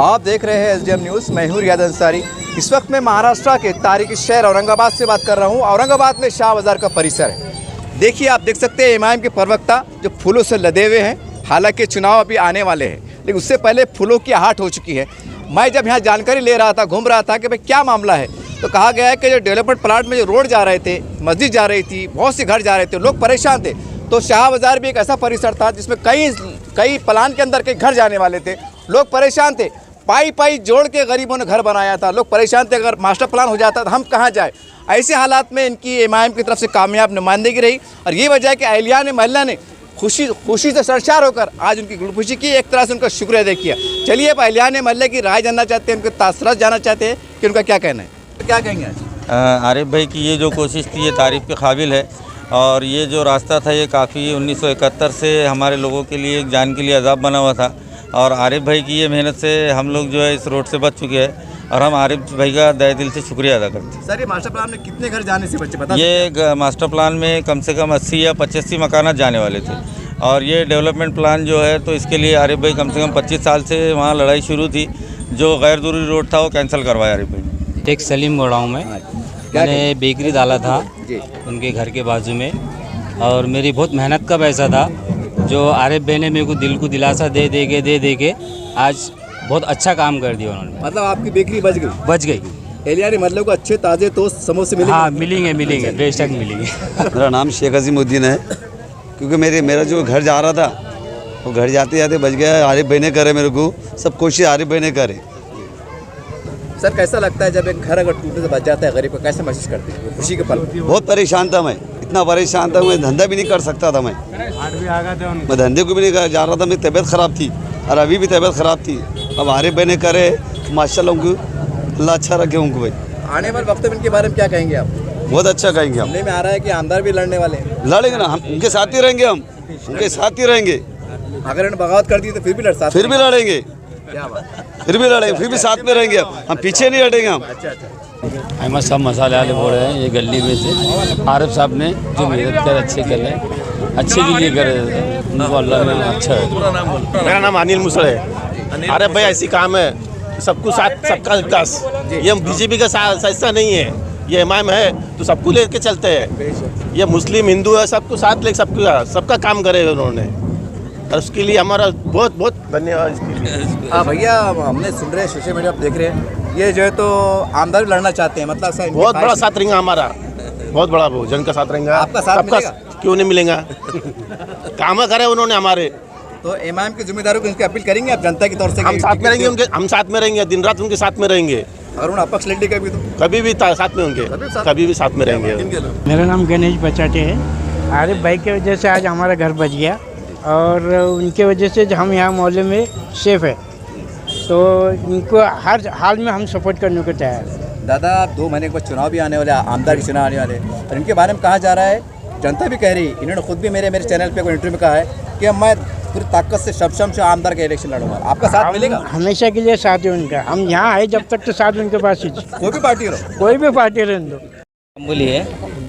आप देख रहे हैं एसडीएम न्यूज़। मैं हूं रियाद अंसारी। इस वक्त मैं महाराष्ट्र के तारीखी शहर औरंगाबाद से बात कर रहा हूं। औरंगाबाद में शाह बाज़ार का परिसर है। देखिए, आप देख सकते हैं इमाम के प्रवक्ता जो फूलों से लदे हुए हैं। हालांकि चुनाव अभी आने वाले हैं, लेकिन उससे पहले फूलों की आहट हो चुकी है। मैं जब यहाँ जानकारी ले रहा था, घूम रहा था कि भाई क्या मामला है, तो कहा गया है कि जो डेवलपमेंट प्लाट में जो रोड जा रहे थे, मस्जिद जा रही थी, बहुत से घर जा रहे थे, लोग परेशान थे। तो शाह बाज़ार भी एक ऐसा परिसर था जिसमें कई प्लान के अंदर कई घर जाने वाले थे, लोग परेशान थे। पाई जोड़ के गरीबों ने घर बनाया था, लोग परेशान थे। अगर मास्टर प्लान हो जाता तो हम कहाँ जाए। ऐसे हालात में इनकी एमआईएम की तरफ से कामयाब नुमाइंदगी रही और ये वजह है कि अहलियान महल्ला ने खुशी से सरशार होकर आज उनकी खुशी की, एक तरह से उनका शुक्रिया अदा किया। चलिए अब अहलियान महल्ले की राय जानना चाहते हैं, उनके तासुरात जानना चाहते हैं कि उनका क्या कहना है। तो क्या कहेंगे आज? आरिफ भाई की ये जो कोशिश थी ये तारीफ़ के काबिल है। और ये जो रास्ता था ये काफ़ी 1971 से हमारे लोगों के लिए एक जान के लिए अजाब बना हुआ था। और आरिफ भाई की ये मेहनत से हम लोग जो है इस रोड से बच चुके हैं और हम आरिफ भाई का तहे दिल से शुक्रिया अदा करते हैं। सर, ये मास्टर प्लान में कितने घर जाने से बच्चे बता? ये मास्टर प्लान में कम से कम 80 या 85 मकानात जाने वाले थे। और ये डेवलपमेंट प्लान जो है तो इसके लिए आरिफ भाई कम से कम 25 साल से वहाँ लड़ाई शुरू थी। जो गैर ज़रूरी रोड था वो कैंसिल करवाया आरिफ भाई। एक सलीम गोड़ाऊँ में मैंने बेकरी डाला था उनके घर के बाजू में, और मेरी बहुत मेहनत का पैसा था जो आरिफ भाई ने मेरे को दिल को दिलासा दे दे के आज बहुत अच्छा काम कर दिया उन्होंने। मतलब आपकी बेकरी बच गई। एलियानी मतलब को अच्छे ताज़े टोस्ट समोसे मिलेंगे? हाँ, मिलेंगे बेशक मिलेंगे। मेरा नाम शेख अजीमुद्दीन है। क्योंकि मेरा जो घर जा रहा था वो घर जाते जाते बच गया। आरिफ भाई ने करे, मेरे को सब कोशिश आरिफ भाई ने करे। सर, कैसा लगता है जब एक घर अगर टूटने से बच जाता है गरीब को, कैसे महसूस करते हैं? खुशी के पल। बहुत परेशान था मैं, इतना परेशान था मैं धंधा भी नहीं कर सकता था। मैं धंधे को भी नहीं जा रहा था। मेरी तबीयत ख़राब थी और अभी भी तबीयत ख़राब थी। अब आरिफ भाई ने करे, माशाल्लाह उनको अल्लाह अच्छा रखे उनको। भाई आने वाले वक्त में इनके बारे में क्या कहेंगे आप? बहुत अच्छा कहेंगे हम। सुनने में आ रहा है कि आमदार भी लड़ने वाले हैं। लड़ेंगे ना, हम उनके साथ ही रहेंगे। हम उनके साथ ही रहेंगे। अगर इन्होंने बगावत कर दी तो फिर भी लड़ेंगे। फिर भी लड़ेंगे, फिर भी लड़ेंगे, फिर भी साथ में रहेंगे। हम पीछे नहीं हटेंगे हम। अहमद साहब मसाले वाले बोल रहे हैं, ये गली में से आरिफ साहब ने जो मेहनत कर अच्छे कर रहे, अच्छे के लिए कर रहे, उनको अल्लाह ने अच्छा है। मेरा नाम अनिल मुसड़ है। आरिफ भाई ऐसी काम है, सबको साथ सबका विकास। ये बीजेपी का हिस्सा नहीं है, ये इमाम है तो सबको लेके चलते हैं। ये मुस्लिम हिंदू है, सबको साथ लेके सबका काम करे उन्होंने, और उसके लिए हमारा बहुत बहुत धन्यवाद इसके लिए। हाँ भैया, हमने सुन रहे हैं, सोशल मीडिया पर देख रहे हैं, ये जो है तो आमदार भी लड़ना चाहते हैं। मतलब बहुत बड़ा साथ रहेगा हमारा, बहुत बड़ा जन का साथ रहेगा। आपका साथ मिलेगा? क्यों नहीं मिलेगा? काम करे उन्होंने हमारे। तो इमाम की जिम्मेदारियों को इनकी अपील करेंगे आप जनता के तौर से? हम साथ में रहेंगे उनके, हम साथ में रहेंगे, दिन रात उनके साथ में रहेंगे। और उन अपक्ष लड़ने का भी तो कभी भी साथ में होंगे, कभी भी साथ में रहेंगे। मेरा नाम गणेश बचाटे है। आरिफ भाई की वजह से आज हमारा घर बच गया और उनके वजह से हम यहाँ मोहल्ले में सेफ है, तो इनको हर हाल में हम सपोर्ट करने को तैयार है। दादा, 2 महीने के बाद चुनाव भी आने वाले, आमदार के चुनाव आने वाले, और इनके बारे में कहा जा रहा है, जनता भी कह रही, इन्होंने खुद भी मेरे चैनल पे कोई इंटरव्यू में कहा है कि मैं पूरी ताकत से शमशम से आमदार का इलेक्शन लड़ूंगा। आपका साथ मिलेगा? हमेशा के लिए साथ है उनका। हम यहाँ आए जब तक तो साथ उनके पास ही, कोई भी पार्टी रहो, कोई भी पार्टी रहने दो। बोलिए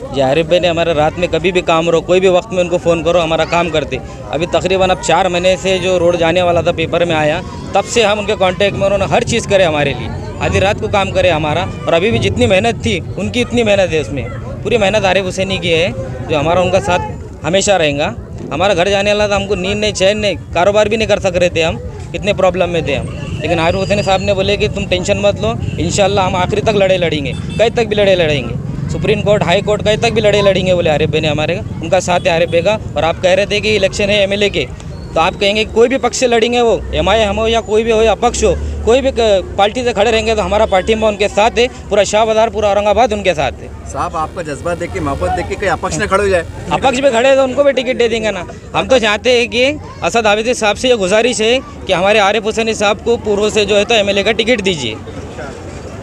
जी, आरिफ भाई ने हमारे रात में कभी भी काम रहो, कोई भी वक्त में उनको फ़ोन करो, हमारा काम करते। अभी तकरीबन अब 4 महीने से जो रोड जाने वाला था पेपर में आया, तब से हम उनके कांटेक्ट में, उन्होंने हर चीज़ करे हमारे लिए, आधी रात को काम करे हमारा। और अभी भी जितनी मेहनत थी उनकी इतनी मेहनत है, उसमें पूरी मेहनत आरिफ हुसैनी की है, जो हमारा उनका साथ हमेशा रहेगा। हमारा घर जाने वाला था, हमको नींद नहीं, चैन नहीं, कारोबार भी नहीं कर सक रहे थे हम, इतने प्रॉब्लम में थे हम। लेकिन आरिफ हुसैनी साहब ने बोले कि तुम टेंशन मत लो, इंशाल्लाह हम आखिरी तक लड़ेंगे, कहीं तक भी लड़ेंगे, सुप्रीम कोर्ट, हाई कोर्ट, कहीं तक भी लड़ेंगे बोले आरिफ भाई ने हमारे का। उनका साथ है आरिफ भाई का। और आप कह रहे थे कि इलेक्शन है एमएलए के, तो आप कहेंगे कोई भी पक्ष से लड़ेंगे, वो एमआईएम हो या कोई भी हो या अपक्ष हो, कोई भी पार्टी से खड़े रहेंगे तो हमारा पार्टी में उनके साथ है, पूरा शाह बाज़ार, पूरा औरंगाबाद उनके साथ है। साहब, आपका जज्बा देख के, मोहब्बत देख के कहीं अपक्ष न खड़े हो जाए? अपक्ष में खड़े तो उनको भी टिकट दे देंगे ना। हम तो चाहते हैं कि असद हाफिज़ साहब से ये गुजारिश है कि हमारे आरिफ हुसैनी साहब को पूर्व से जो है तो एमएलए का टिकट दीजिए।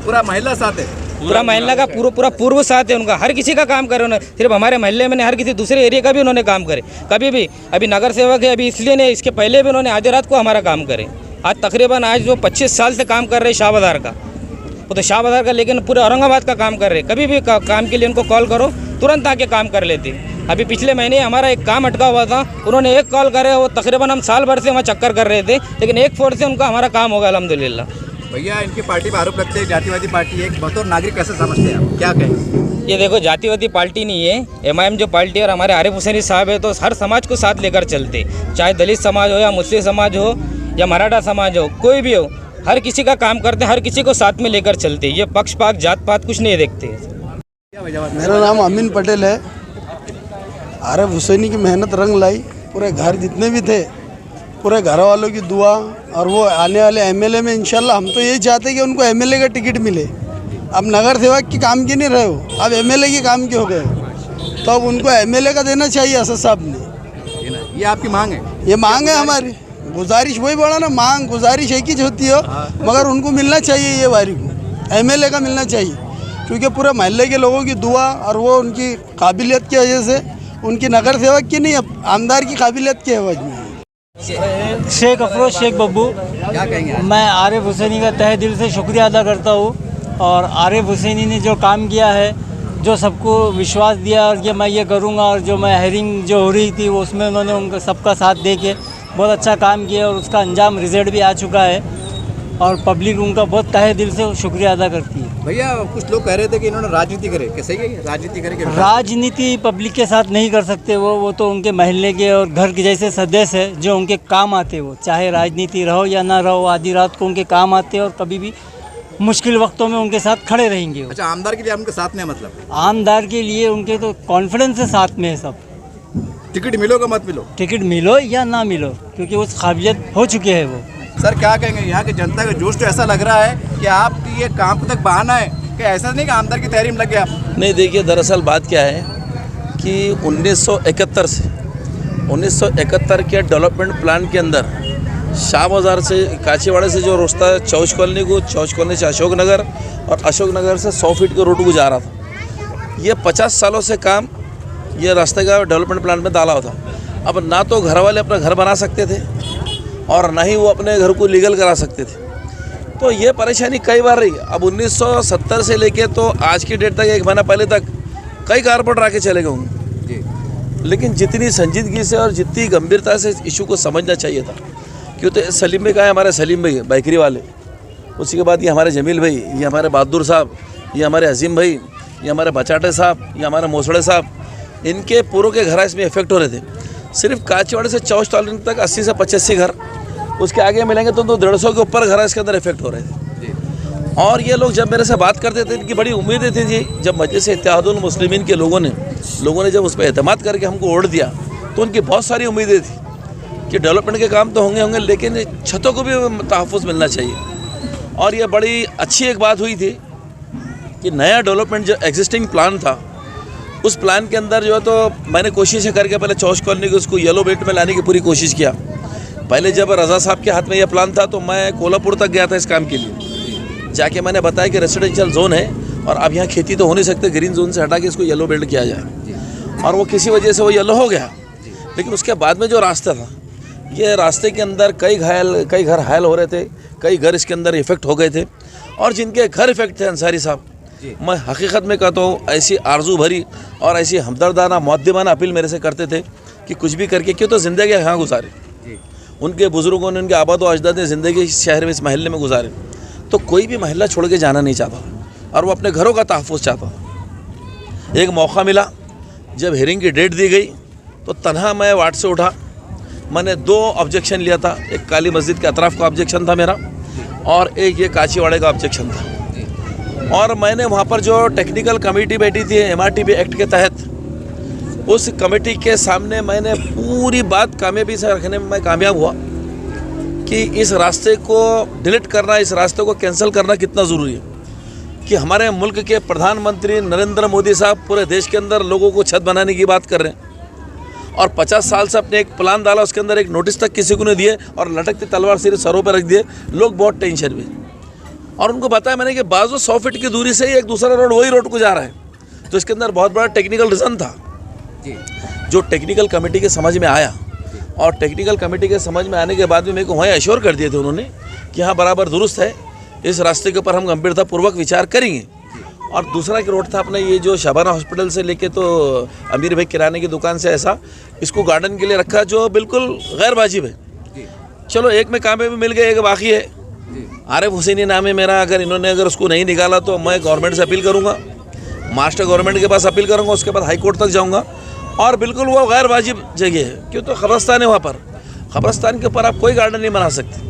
पूरा महिला साथ है, पूरा महिला का पूरा पूर्व साथ है उनका, हर किसी का काम करे उन्होंने, सिर्फ हमारे महल्ले में नहीं, हर किसी दूसरे एरिया का भी उन्होंने काम करे। कभी भी, अभी नगर सेवक है, अभी इसलिए नहीं, इसके पहले भी उन्होंने आधी रात को हमारा काम करे। आज तकरीबन आज जो 25 साल से काम कर रहे शाह बाज़ार का, वो तो शाह बाज़ार का, लेकिन पूरे औरंगाबाद का काम कर रहे। कभी भी काम के लिए उनको कॉल करो, तुरंत आके काम कर लेते। अभी पिछले महीने हमारा एक काम अटका हुआ था, उन्होंने एक कॉल करे, वो तकरीबन हम साल भर से वहाँ चक्कर कर रहे थे, लेकिन एक फोन से उनका हमारा काम होगा अल्हम्दुलिल्लाह। भैया इनकी पार्टी पर आरोप लगते हैं जातिवादी पार्टी है, बतौर नागरिक कैसे समझते हैं आप, क्या कहें? ये देखो, जातिवादी पार्टी नहीं है, एमआईएम जो पार्टी है और हमारे आरिफ हुसैनी साहब है तो हर समाज को साथ लेकर चलते, चाहे दलित समाज हो या मुस्लिम समाज हो या मराठा समाज हो, कोई भी हो, हर किसी का काम करते, हर किसी को साथ में लेकर चलते। ये पक्षपात जात पात कुछ नहीं देखते। मेरा नाम अमीन पटेल है। आरिफ हुसैनी की मेहनत रंग लाई, पूरे घर जितने भी थे, पूरे घर वालों की दुआ, और वो आने वाले एमएलए में इंशाल्लाह हम तो यही चाहते हैं कि उनको एमएलए का टिकट मिले। अब नगर सेवक की काम की नहीं रहे हो, अब एमएलए की काम के हो गए, तो अब उनको एमएलए का देना चाहिए असद साहब ने। ये आपकी मांग है? ये मांग है हमारी, गुजारिश वही बोला ना, मांग गुजारिश एक ही होती है, मगर उनको मिलना चाहिए, ये वारी को एमएलए का मिलना चाहिए, क्योंकि पूरे मोहल्ले के लोगों की दुआ और वो उनकी काबिलियत की वजह से, उनकी नगर सेवक की नहीं, आमदार की काबिलियत की वजह में। शेख अफरोज शेख बब्बू, क्या कहेंगे आप? मैं आरिफ हुसैनी का तहे दिल से शुक्रिया अदा करता हूँ। और आरिफ हुसैनी ने जो काम किया है, जो सबको विश्वास दिया और कि मैं ये करूँगा, और जो मैं हेयरिंग जो हो रही थी वो उसमें उन्होंने उनका सबका साथ दे के बहुत अच्छा काम किया और उसका अंजाम रिजल्ट भी आ चुका है, और पब्लिक उनका बहुत तहे दिल से शुक्रिया अदा करती है। भैया कुछ लोग कह रहे थे कि इन्होंने राजनीति करे, क्या सही है? राजनीति करे? राजनीति पब्लिक के साथ नहीं कर सकते, वो तो उनके महल्ले के और घर के जैसे सदस्य है जो उनके काम आते, वो चाहे राजनीति रहो या ना रहो, आधी रात को उनके काम आते और कभी भी मुश्किल वक्तों में उनके साथ खड़े रहेंगे। अच्छा, आमदार के लिए उनके साथ में, मतलब आमदार के लिए उनके तो कॉन्फिडेंस से साथ में है सब। टिकट मिलो का मत मिलो, टिकट मिलो या ना मिलो, क्योंकि उस काबिलियत हो चुके हैं वो। सर क्या कहेंगे, यहाँ की जनता का जोश तो ऐसा लग रहा है कि आप ये काम तक बहाना है कि ऐसा नहीं कि आमदार की तहरीम लग गया? नहीं, देखिए दरअसल बात क्या है कि 1971 से 1971 के डेवलपमेंट प्लान के अंदर शाह बाज़ार से काछीवाड़े से जो रास्ता है चौच कॉलोनी को, चौच कॉलोनी से अशोक नगर और अशोक नगर से 100 फीट के रोड को जा रहा था। ये 50 सालों से काम ये रास्ते का डेवलपमेंट प्लान में डाला होता। अब ना तो घर वाले अपना घर बना सकते थे और ना ही वो अपने घर को लीगल करा सकते थे, तो ये परेशानी कई बार रही। अब 1970 से लेके तो आज की डेट तक, एक महीना पहले तक कई कारपोरेटर आके चले गए होंगे, लेकिन जितनी संजीदगी से और जितनी गंभीरता से इस इशू को समझना चाहिए था, क्यों तो सलीम भाई का है, हमारे सलीम भाई बाइकरी वाले, उसी के बाद ये हमारे जमील भाई, ये हमारे बहादुर साहब, ये हमारे अजीम भाई, ये हमारे बचाटे साहब, ये हमारे मोसड़े साहब, इनके पूरों के घर इसमें इफेक्ट हो रहे थे। सिर्फ काचीवाड़े से चौच कॉलोनी तक 80 से 85 घर, उसके आगे मिलेंगे तो 150 के ऊपर घर इसके अंदर इफेक्ट हो रहे थे। और ये लोग जब मेरे से बात करते थे, इनकी बड़ी उम्मीदें थी जी। जब मजलिस इत्तेहादुल मुस्लिमीन के लोगों ने जब उस पर एतमाद करके हमको वोट दिया, तो उनकी बहुत सारी उम्मीदें थी कि डेवलपमेंट के काम तो होंगे, लेकिन छतों को भी तहफ़्फ़ुज़ मिलना चाहिए। और ये बड़ी अच्छी एक बात हुई थी कि नया डेवलपमेंट जो एग्जिस्टिंग प्लान था, उस प्लान के अंदर जो है तो मैंने कोशिशें करके पहले चौच कॉलोनी को उसको येलो बेल्ट में लाने की पूरी कोशिश किया। पहले जब रज़ा साहब के हाथ में यह प्लान था तो मैं कोल्हापुर तक गया था इस काम के लिए, जाके मैंने बताया कि रेसिडेंशियल जोन है और अब यहाँ खेती तो हो नहीं सकते, ग्रीन जोन से हटा के इसको येलो बेल्ट किया जाए, और वो किसी वजह से वो येलो हो गया। लेकिन उसके बाद में जो रास्ता था, ये रास्ते के अंदर कई घर घायल हो रहे थे, कई घर इसके अंदर इफेक्ट हो गए थे, और जिनके घर इफेक्ट थे अंसारी साहब, मैं हकीकत में कहता हूँ ऐसी आरजू भरी और ऐसी हमदर्दाना मुअद्दिबाना अपील मेरे से करते थे कि कुछ भी करके क्यों तो ज़िंदगी यहाँ गुजारे, उनके बुज़ुर्गों ने, उनके आबाद व अजदाद ने ज़िंदगी इस शहर में, इस महल्ले में गुजारे, तो कोई भी महल्ला छोड़ के जाना नहीं चाहता और वो अपने घरों का तहफ़्फ़ुज़ चाहता। एक मौका मिला, जब हियरिंग की डेट दी गई तो तनहा मैं वार्ड से उठा, मैंने 2 ऑब्जेक्शन लिया था। एक काली मस्जिद के अतराफ़ का ऑब्जेक्शन था मेरा, और एक ये काचीवाड़े का ऑब्जेक्शन था। और मैंने वहाँ पर जो टेक्निकल कमेटी बैठी थी MRTP एक्ट के तहत, उस कमेटी के सामने मैंने पूरी बात कामयाबी से रखने में मैं कामयाब हुआ कि इस रास्ते को डिलीट करना, इस रास्ते को कैंसिल करना कितना ज़रूरी है। कि हमारे मुल्क के प्रधानमंत्री नरेंद्र मोदी साहब पूरे देश के अंदर लोगों को छत बनाने की बात कर रहे हैं, और 50 साल से अपने एक प्लान डाला, उसके अंदर एक नोटिस तक किसी को नहीं दिए और लटकती तलवार सिर्फ सरों पर रख दिए। लोग बहुत टेंशन में, और उनको बताया मैंने कि बाजू 100 फीट की दूरी से ही एक दूसरा रोड वही रोड को जा रहा है, तो इसके अंदर बहुत बड़ा टेक्निकल रीज़न था जो टेक्निकल कमेटी के समझ में आया। और टेक्निकल कमेटी के समझ में आने के बाद में मेरे को वहीं एश्योर कर दिए थे उन्होंने कि हाँ बराबर दुरुस्त है, इस रास्ते के ऊपर हम गंभीरतापूर्वक विचार करेंगे। और दूसरा कि रोड था अपना ये जो शबाना हॉस्पिटल से लेके तो अमीर भाई किराने की दुकान से ऐसा, इसको गार्डन के लिए रखा जो बिल्कुल गैर वाजिब है। चलो एक में कामयाबी मिल गई, एक बाकी है। आरिफ हुसैनी नाम है मेरा, अगर उसको नहीं निकाला तो मैं गवर्नमेंट से अपील करूँगा, महाराष्ट्र गवर्नमेंट के पास अपील करूँगा, उसके बाद हाई कोर्ट तक जाऊँगा। और बिल्कुल वो गैर वाजिब जगह है, क्यों तो ख़बरस्तान है वहाँ पर। ख़बरस्तान के ऊपर आप कोई गार्डन नहीं बना सकते।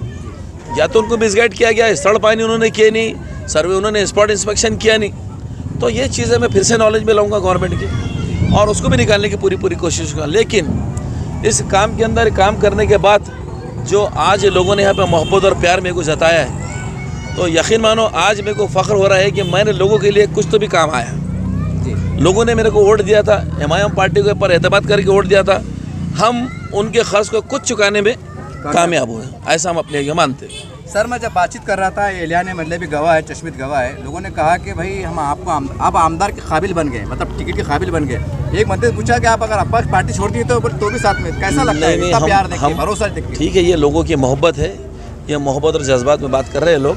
या तो उनको मिसगाइड किया गया, स्थल पानी उन्होंने किए नहीं, सर्वे उन्होंने स्पॉट इंस्पेक्शन किया नहीं। तो ये चीज़ें मैं फिर से नॉलेज में लाऊंगा गवर्नमेंट की और उसको भी निकालने की पूरी कोशिश करूँगा। लेकिन इस काम के अंदर काम करने के बाद जो आज लोगों ने यहाँ पे मोहब्बत और प्यार मेरे को जताया है, तो यकीन मानो आज मेरे को फ़ख्र हो रहा है कि मैंने लोगों के लिए कुछ तो भी काम आया। लोगों ने मेरे को वोट दिया था, एमआईएम पार्टी के ऊपर एतमाद करके वोट दिया था, हम उनके खर्च को कुछ चुकाने में कामयाब हुए, ऐसा हम अपने लिए मानते हैं। सर मैं जब बातचीत कर रहा था, एलियाने मतलब भी गवाह है, चश्मित गवाह है, लोगों ने कहा कि भाई हम आपको आप आमदार के काबिल बन गए, मतलब टिकट के काबिल बन गए। एक मंत्री पूछा कि आप अगर अपा पार्टी छोड़ती है तो भी साथ में कैसा लगता है? इतना प्यार देखिए, भरोसा देखिए। ठीक है, ये लोगों की मोहब्बत है, ये मोहब्बत और जज्बात में बात कर रहे हैं लोग,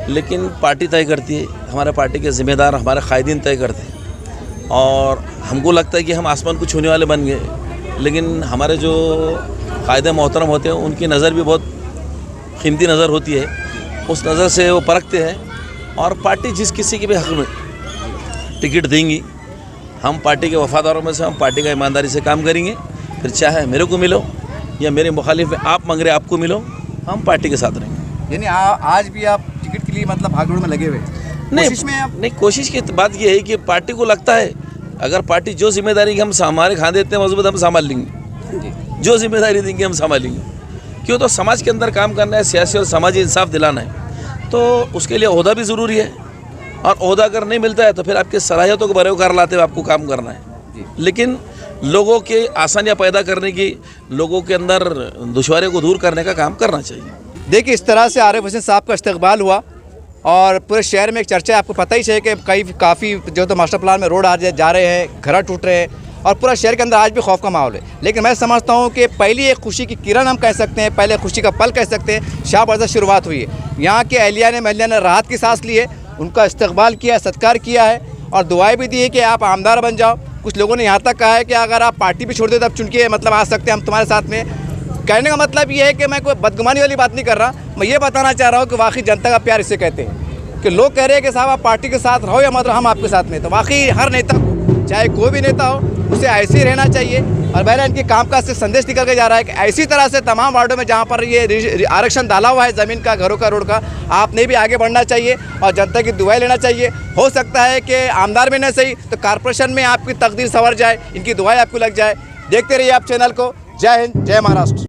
लेकिन पार्टी तय करती है, हमारे पार्टी के ज़िम्मेदार हमारे कायदीन तय करते हैं। और हमको लगता है कि हम आसमान को छूने वाले बन गए, लेकिन हमारे जो कायदे मोहतरम होते हैं उनकी नज़र भी बहुत कीमती नज़र होती है, उस नज़र से वो परखते हैं। और पार्टी जिस किसी के भी हक़ में टिकट देंगी, हम पार्टी के वफादारों में से हम पार्टी का ईमानदारी से काम करेंगे। फिर चाहे मेरे को मिलो या मेरे मुखालिफ में आप मांग रहे आपको मिलो, हम पार्टी के साथ रहेंगे। यानी आज भी आप टिकट के लिए मतलब भागदौड़ में लगे हुए? नहीं, कोशिश की बात ये है कि पार्टी को लगता है अगर पार्टी जो जिम्मेदारी की हम हमारे खाने देते हैं मजबूत, हम संभाल लेंगे, जो जिम्मेदारी देंगे हम संभालेंगे। क्यों तो समाज के अंदर काम करना है, सियासी और समाजी इंसाफ दिलाना है, तो उसके लिए ओहदा भी ज़रूरी है। और ओहदा अगर नहीं मिलता है तो फिर आपकी सलाहियतों को बरोकार लाते हुए आपको काम करना है। लेकिन लोगों के आसानियाँ पैदा करने की, लोगों के अंदर दुश्वारियों को दूर करने का काम करना चाहिए। देखिए इस तरह से आरिफ हुसैन साहब का इस्तकबाल हुआ और पूरे शहर में एक चर्चा है, आपको पता ही है कि काफ़ी जो तो मास्टर प्लान में रोड आ जा रहे हैं, घर टूट रहे हैं और पूरा शहर के अंदर आज भी खौफ का माहौल है। लेकिन मैं समझता हूँ कि पहली एक खुशी की किरण हम कह सकते हैं, पहले खुशी का पल कह सकते हैं, शाहबाद से शुरुआत हुई है। यहाँ के अहलिया ने राहत की सांस ली है, उनका इस्तकबाल किया है, सत्कार किया है और दुआएं भी दी है कि आप आमदार बन जाओ। कुछ लोगों ने यहाँ तक कहा है कि अगर आप पार्टी भी छोड़ दे तब चुन के मतलब आ सकते हैं हम तुम्हारे साथ में। कहने का मतलब ये है कि मैं कोई बदगुमानी वाली बात नहीं कर रहा, मैं ये बताना चाह रहा हूँ कि वाकई जनता का प्यार इसे कहते हैं कि लोग कह रहे हैं कि साहब आप पार्टी के साथ रहो या मतलब हम आपके साथ में। तो वाकई हर नेता को, चाहे कोई भी नेता हो, उसे ऐसे ही रहना चाहिए। और बहरहाल इनके कामकाज से संदेश निकल के जा रहा है कि ऐसी तरह से तमाम वार्डों में जहाँ पर ये आरक्षण डाला हुआ है ज़मीन का, घरों का, रोड का, आपने भी आगे बढ़ना चाहिए और जनता की दुआएं लेना चाहिए। हो सकता है कि आमदार में न सही तो कारपोरेशन में आपकी तकदीर संवर जाए, इनकी दुआएं आपको लग जाए। देखते रहिए आप चैनल को। जय हिंद, जय महाराष्ट्र।